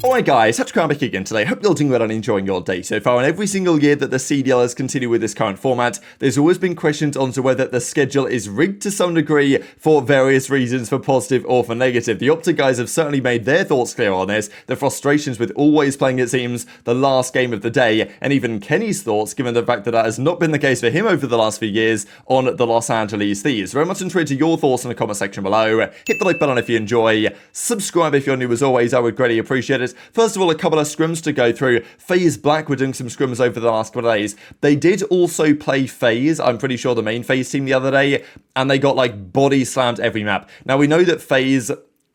Alright guys, TacticalRab back again today. Hope you're doing well and enjoying your day so far. And every single year that the CDL has continued with this current format, there's always been questions onto whether the schedule is rigged to some degree for various reasons, for positive or for negative. The OpTic guys have certainly made their thoughts clear on this, the frustrations with always playing, it seems, the last game of the day, and even Kenny's thoughts, given the fact that that has not been the case for him over the last few years on the Los Angeles Thieves. Very much interested to your thoughts in the comment section below. Hit the like button if you enjoy. Subscribe if you're new as always, I would greatly appreciate it. First of all, a couple of scrims to go through. FaZe Black were doing some scrims over the last couple of days. They did also play FaZe, I'm pretty sure the main FaZe team the other day, and they got like body slammed every map. Now we know that FaZe,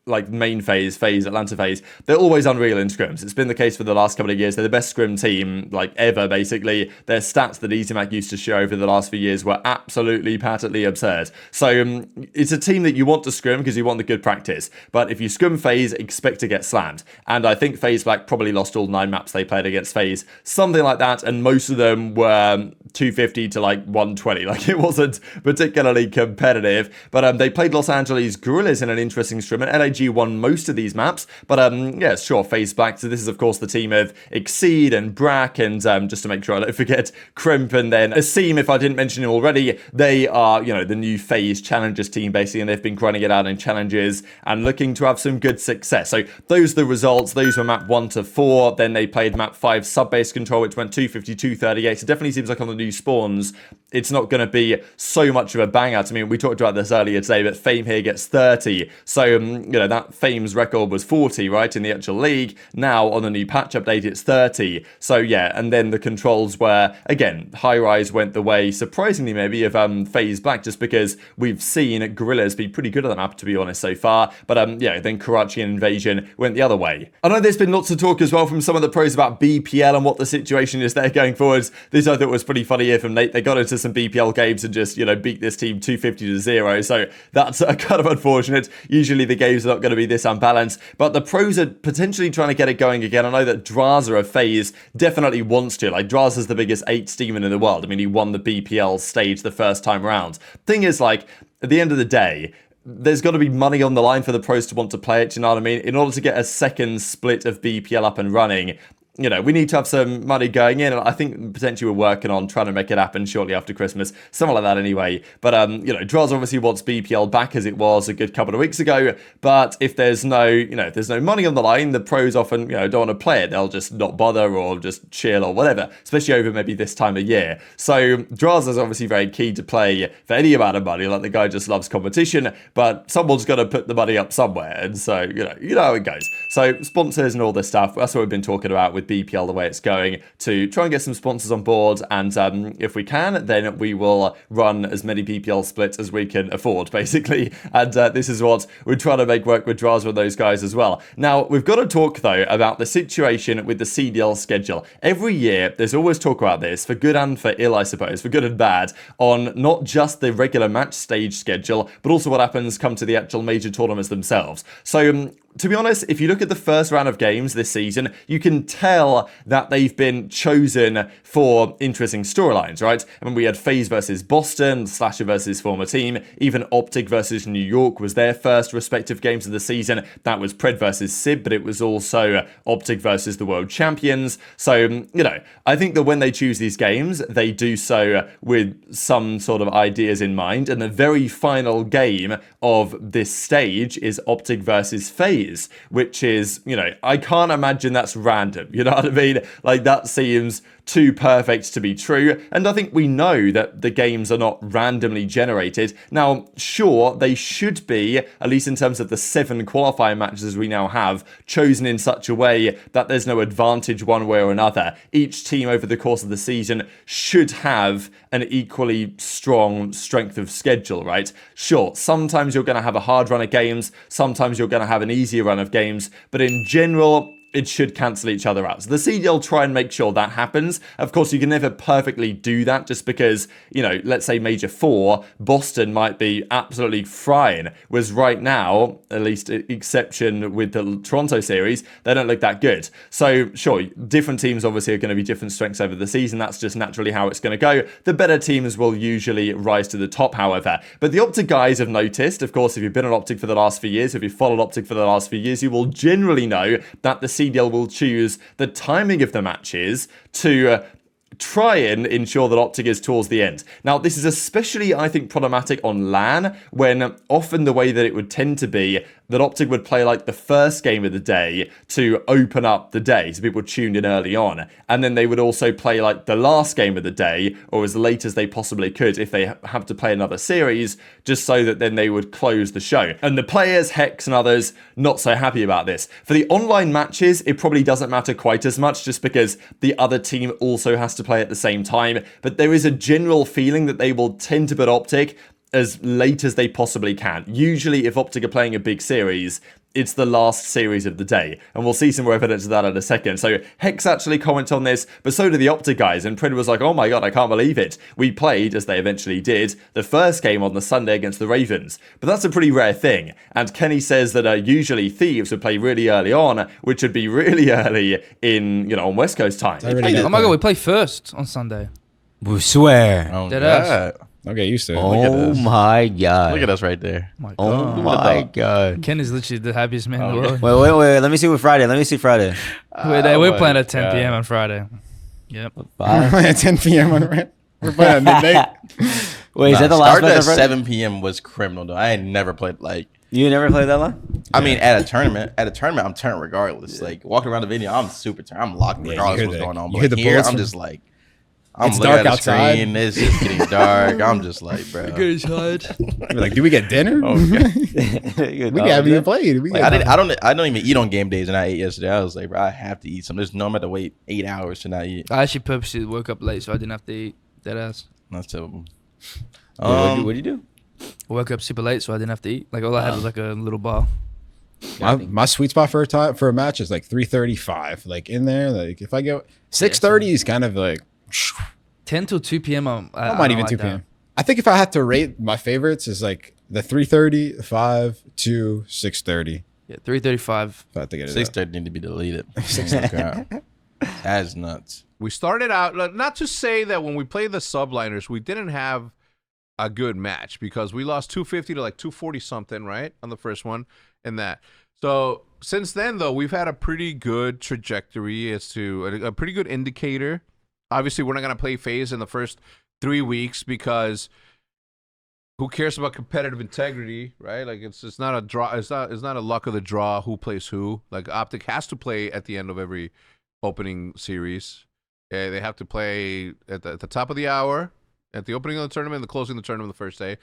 like main FaZe, Atlanta FaZe, they're always unreal in scrims. It's been the case for the last couple of years. They're the best scrim team, like, ever, basically. Their stats that easymac used to show over the last few years were absolutely patently absurd. So, it's a team that you want to scrim because you want the good practice. But if you scrim FaZe, expect to get slammed. And I think FaZe Black probably lost all 9 maps they played against FaZe. Something like that, and most of them were 250 to, like, 120. Like, it wasn't particularly competitive. But they played Los Angeles Gorillas in an interesting scrim, and LA won most of these maps, but yeah, sure, FaZe Black. So this is of course the team of Exceed and Brack, and just to make sure I don't forget, Crimp, and then Asim, if I didn't mention him already. They are, you know, the new FaZe Challengers team basically, and they've been grinding it out in challenges and looking to have some good success. So those are the results. Those were map 1 to 4. Then they played map 5 sub-base control, which went 250, 238. So it definitely seems like on the new spawns, it's not going to be so much of a bang out. I mean, we talked about this earlier today, but Fame here gets 30. So, you know, that Fame's record was 40, right, in the actual league. Now, on the new patch update, it's 30. So, yeah, and then the controls were, again, High Rise went the way, surprisingly maybe, of FaZe Black, just because we've seen Gorillas be pretty good at that map, to be honest, so far. But, yeah, then Karachi and Invasion went the other way. I know there's been lots of talk as well from some of the pros about BPL and what the situation is there going forwards. This I thought was pretty funny here from Nate. They got into some BPL games and just, you know, beat this team 250 to 0. So that's kind of unfortunate. Usually the games are not going to be this unbalanced, but the pros are potentially trying to get it going again. I know that Drazah of FaZe definitely wants to. Like, Drazah's the biggest 8 demon in the world. I mean, he won the BPL stage the first time around. Thing is, like, at the end of the day, there's got to be money on the line for the pros to want to play it, you know what I mean? In order to get a second split of BPL up and running, you know, we need to have some money going in, and I think potentially we're working on trying to make it happen shortly after Christmas, something like that anyway. But, you know, Drazah obviously wants BPL back as it was a good couple of weeks ago, but if there's no, you know, if there's no money on the line, the pros often, you know, don't want to play it. They'll just not bother or just chill or whatever, especially over maybe this time of year. So Drazah's obviously very keen to play for any amount of money, like the guy just loves competition, but someone's got to put the money up somewhere, and so, you know how it goes. So sponsors and all this stuff, that's what we've been talking about with BPL the way it's going, to try and get some sponsors on board, and if we can, then we will run as many BPL splits as we can afford, basically, and this is what we're trying to make work with Drazah and those guys as well. Now, we've got to talk, though, about the situation with the CDL schedule. Every year, there's always talk about this, for good and for ill, I suppose, for good and bad, on not just the regular match stage schedule, but also what happens come to the actual major tournaments themselves. So, to be honest, if you look at the first round of games this season, you can tell that they've been chosen for interesting storylines, right? I mean, we had FaZe versus Boston, Slasher versus former team, even OpTic versus New York was their first respective games of the season. That was Pred versus Sib, but it was also OpTic versus the world champions. So, you know, I think that when they choose these games, they do so with some sort of ideas in mind, and the very final game of this stage is OpTic versus FaZe, which is, you know, I can't imagine that's random, you know what I mean? Like, that seems too perfect to be true, and I think we know that the games are not randomly generated. Now, sure, they should be, at least in terms of the 7 qualifying matches we now have, chosen in such a way that there's no advantage one way or another. Each team over the course of the season should have an equally strong strength of schedule, right? Sure, sometimes you're going to have a hard run of games, sometimes you're going to have an easier run of games, but in general, it should cancel each other out. So the CDL try and make sure that happens. Of course, you can never perfectly do that, just because, you know, let's say Major 4, Boston might be absolutely frying, whereas right now, at least exception with the Toronto series, they don't look that good. So sure, different teams obviously are going to be different strengths over the season. That's just naturally how it's going to go. The better teams will usually rise to the top, however. But the OpTic guys have noticed, of course, if you've been on OpTic for the last few years, if you've followed OpTic for the last few years, you will generally know that the CDL will choose the timing of the matches to try and ensure that OpTic is towards the end. Now, this is especially, I think, problematic on LAN, when often the way that it would tend to be that OpTic would play like the first game of the day to open up the day, so people tuned in early on, and then they would also play like the last game of the day, or as late as they possibly could if they have to play another series, just so that then they would close the show. And the players, Hex and others, not so happy about this. For the online matches, it probably doesn't matter quite as much, just because the other team also has to play at the same time, but there is a general feeling that they will tend to put OpTic as late as they possibly can. Usually, if OpTic are playing a big series, it's the last series of the day, and we'll see some more evidence of that in a second. So Hex actually commented on this, but so did the OpTic guys, and Pred was like, oh my god, I can't believe it. We played, as they eventually did, the first game on the Sunday against the Ravens, but that's a pretty rare thing. And Kenny says that usually Thieves would play really early on, which would be really early in, you know, on West Coast time. Oh my god, we play first on Sunday. We swear. Oh, Deadass. Okay, used to. Oh my god. Look at us right there. Oh my god. Ken is literally the happiest man in the world. Wait. Let me see what Friday. Let me see Friday. We're playing at 10 p.m. on Friday. Yep. At 10 p.m. on we're playing at midnight. Wait, is that the last start at match? 7 p.m. was criminal though. I ain't never played like. You never played that long? I mean, at a tournament, I'm turned regardless. Like walking around the venue, I'm super turned. I'm locked regardless of what's going on. But like, here, I'm just like. I'm it's looking dark at the outside. screen. It's just getting dark. I'm just like, bro. You're like, do we get dinner? Okay. We haven't even played. Like, I don't even eat on game days, and I ate yesterday. I was like, bro, I have to eat some. There's no, I'm to wait 8 hours to not eat. I actually purposely woke up late so I didn't have to eat. Deadass. That's terrible. What do you do? I woke up super late so I didn't have to eat. Like all I had was like a little bar. My sweet spot for a match is like 3:35. Like in there, like if I go 6:30 is kind of like 10 till 2 p.m. I might even 2 p.m. I think if I had to rate my favorites is like the 3:30, 5, 2, 6:30. Yeah, 3:35. If I had to get it 6:30 need to be deleted. That's nuts. We started out, not to say that when we played the Subliners, we didn't have a good match because we lost 250 to like 240 something, right? On the first one and that. So since then, though, we've had a pretty good trajectory as to a pretty good indicator. Obviously, we're not going to play FaZe in the first 3 weeks because who cares about competitive integrity, right? Like it's not a draw. It's not a luck of the draw who plays who. Like OpTic has to play at the end of every opening series. Yeah, they have to play at the top of the hour, at the opening of the tournament, and the closing of the tournament the first day.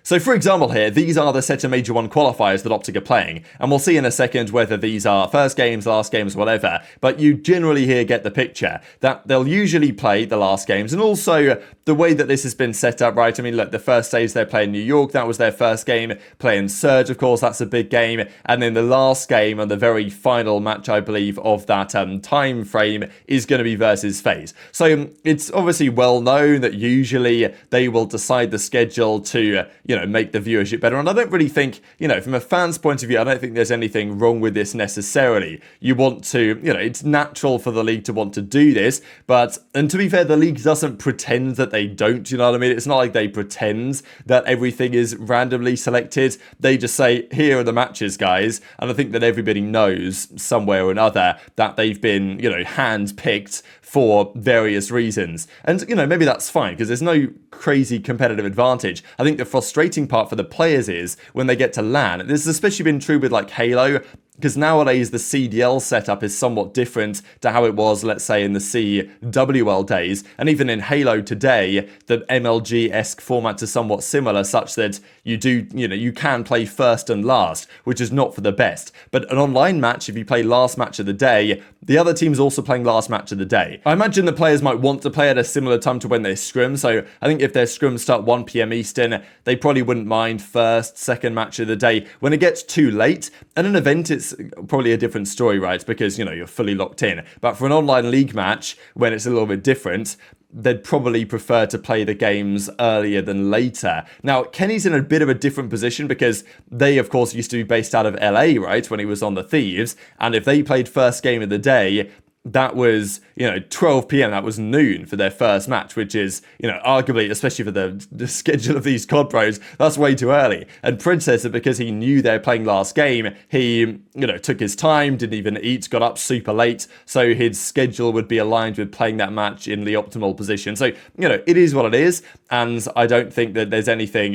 So for example here, these are the set of Major 1 qualifiers that OpTic are playing, and we'll see in a second whether these are first games, last games, whatever, but you generally here get the picture, that they'll usually play the last games, and also the way that this has been set up, right? I mean, look, the first stage they're playing New York, that was their first game, playing Surge, of course, that's a big game, and then the last game and the very final match, I believe, of that time frame is going to be versus FaZe. So it's obviously well known that usually they will decide the schedule to, make the viewership better. And I don't really think, from a fan's point of view, I don't think there's anything wrong with this necessarily. You want to, it's natural for the league to want to do this, and to be fair, the league doesn't pretend that they don't, you know what I mean? It's not like they pretend that everything is randomly selected. They just say, here are the matches, guys. And I think that everybody knows somewhere or another that they've been, hand-picked for various reasons. And, maybe that's fine because there's no crazy competitive advantage. I think the frustrating part for the players is when they get to LAN. This has especially been true with like Halo, because nowadays the CDL setup is somewhat different to how it was, let's say, in the CWL days. And even in Halo today, the MLG-esque formats are somewhat similar, such that you can play first and last, which is not for the best. But an online match, if you play last match of the day, the other team's also playing last match of the day. I imagine the players might want to play at a similar time to when they scrim, so I think if their scrims start 1 p.m. Eastern, they probably wouldn't mind first, second match of the day. When it gets too late, at an event it's probably a different story, right? Because, you're fully locked in. But for an online league match, when it's a little bit different, they'd probably prefer to play the games earlier than later. Now, Kenny's in a bit of a different position because they, of course, used to be based out of LA, right? When he was on the Thieves. And if they played first game of the day, that was, 12 p.m. That was noon for their first match, which is, arguably, especially for the schedule of these COD pros, that's way too early. And Princess, because he knew they were playing last game, he, took his time, didn't even eat, got up super late, so his schedule would be aligned with playing that match in the optimal position. So, it is what it is, and I don't think that there's anything,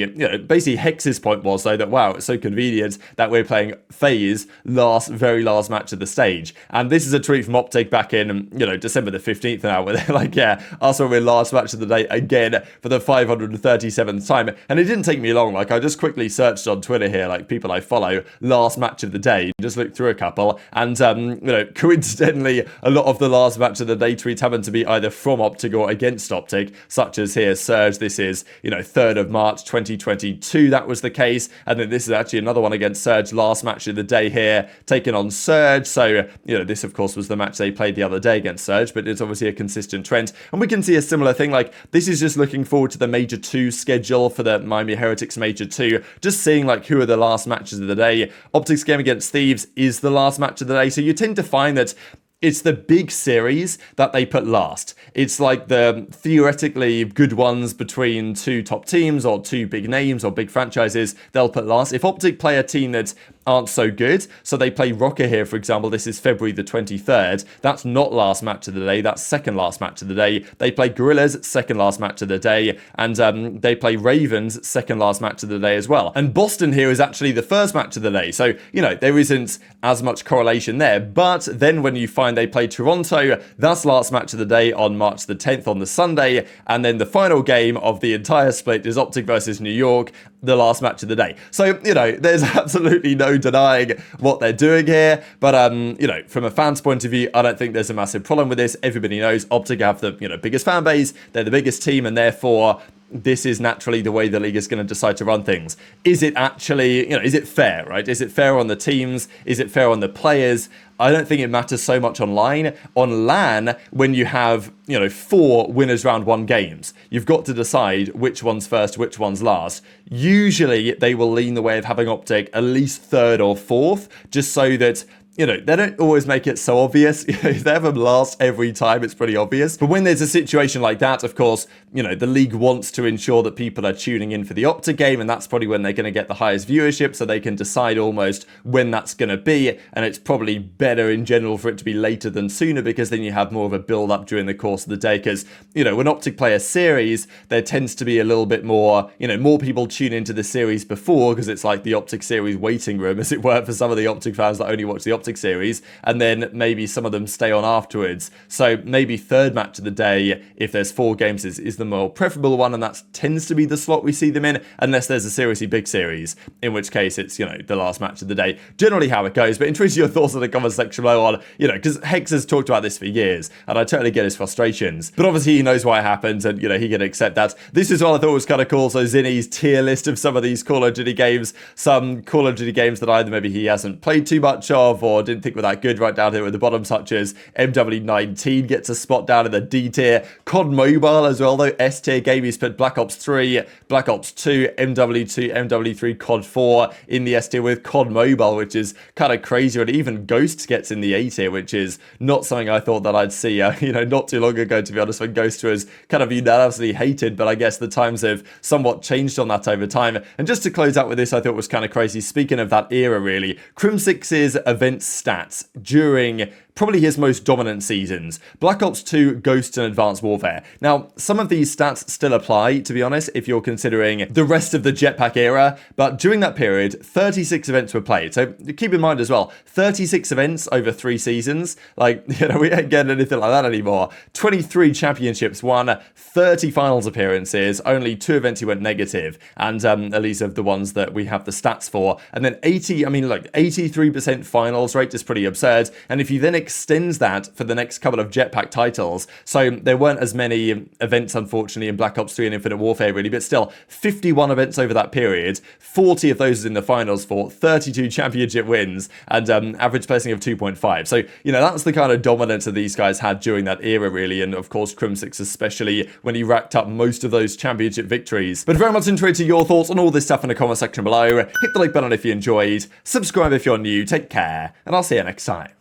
basically Hex's point was, though, that, wow, it's so convenient that we're playing FaZe very last match of the stage. And this is a tweet from OpTic back in, December the 15th now, where they're like, yeah, us when we're last match of the day again for the 537th time. And it didn't take me long. Like, I just quickly searched on Twitter here, like people I follow, last match of the day, just looked through a couple. And, coincidentally, a lot of the last match of the day tweets happen to be either from OpTic or against OpTic, such as here, Surge. This is, 3rd of March, 2022. That was the case. And then this is actually another one against Surge, last match of the day here, taking on Surge. So, this, of course, was the match they played the other day against Surge, but it's obviously a consistent trend. And we can see a similar thing, like, this is just looking forward to the Major 2 schedule for the Miami Heretics Major 2, just seeing, like, who are the last matches of the day. OpTic's game against Thieves is the last match of the day, so you tend to find that it's the big series that they put last. It's like the theoretically good ones between two top teams or two big names or big franchises, they'll put last. If OpTic play a team that aren't so good, so they play Rocker here, for example, this is February the 23rd, that's not last match of the day, that's second last match of the day. They play Gorillas, second last match of the day, and they play Ravens, second last match of the day as well. And Boston here is actually the first match of the day, so, there isn't as much correlation there, but then when you find they play Toronto, that's last match of the day on March the 10th on the Sunday, and then the final game of the entire split is OpTic versus New York, the last match of the day. So, there's absolutely no denying what they're doing here, but, from a fan's point of view, I don't think there's a massive problem with this. Everybody knows OpTic have the, biggest fan base, they're the biggest team, and therefore, this is naturally the way the league is going to decide to run things. Is it actually, is it fair, right? Is it fair on the teams? Is it fair on the players? I don't think it matters so much online. On LAN, when you have, 4 winners round 1 games, you've got to decide which one's first, which one's last. Usually, they will lean the way of having OpTic at least 3rd or 4th, just so that they don't always make it so obvious. If they have them last every time, it's pretty obvious. But when there's a situation like that, of course, the league wants to ensure that people are tuning in for the OpTic game, and that's probably when they're going to get the highest viewership, so they can decide almost when that's going to be. And it's probably better in general for it to be later than sooner, because then you have more of a build-up during the course of the day. Because, when OpTic play a series, there tends to be a little bit more, more people tune into the series before, because it's like the OpTic series waiting room, as it were, for some of the OpTic fans that only watch the OpTic series, and then maybe some of them stay on afterwards. So maybe 3rd match of the day, if there's 4 games, is the more preferable one, and that tends to be the slot we see them in, unless there's a seriously big series, in which case it's, the last match of the day. Generally how it goes, but interested your thoughts in the comment section below on, because Hex has talked about this for years, and I totally get his frustrations, but obviously he knows why it happens, and, he can accept that. This is what I thought was kind of cool, so Zinni's tier list of some of these Call of Duty games, some Call of Duty games that either maybe he hasn't played too much of, or didn't think were that good, right down here at the bottom, such as MW19 gets a spot down in the D tier. COD Mobile as well, though, S tier game. He's put Black Ops 3, Black Ops 2, MW2, MW3, COD 4 in the S tier with COD Mobile, which is kind of crazy. And even Ghost gets in the A tier, which is not something I thought that I'd see, not too long ago, to be honest, when Ghost was kind of unanimously hated, but I guess the times have somewhat changed on that over time. And just to close out with this, I thought was kind of crazy. Speaking of that era, really, Crim6's event stats during probably his most dominant seasons: Black Ops 2, Ghost, and Advanced Warfare. Now, some of these stats still apply, to be honest, if you're considering the rest of the Jetpack era, but during that period, 36 events were played. So keep in mind as well, 36 events over 3 seasons, like, we ain't getting anything like that anymore. 23 championships won, 30 finals appearances, only 2 events he went negative, and at least of the ones that we have the stats for. And then 83% finals rate is pretty absurd, and if you then extends that for the next couple of Jetpack titles. So there weren't as many events, unfortunately, in Black Ops 3 and Infinite Warfare, really, but still, 51 events over that period, 40 of those in the finals for 32 championship wins, and average placing of 2.5. So, that's the kind of dominance that these guys had during that era, really, and of course, Crim6 especially, when he racked up most of those championship victories. But very much interested in your thoughts on all this stuff in the comment section below. Hit the like button if you enjoyed, subscribe if you're new, take care, and I'll see you next time.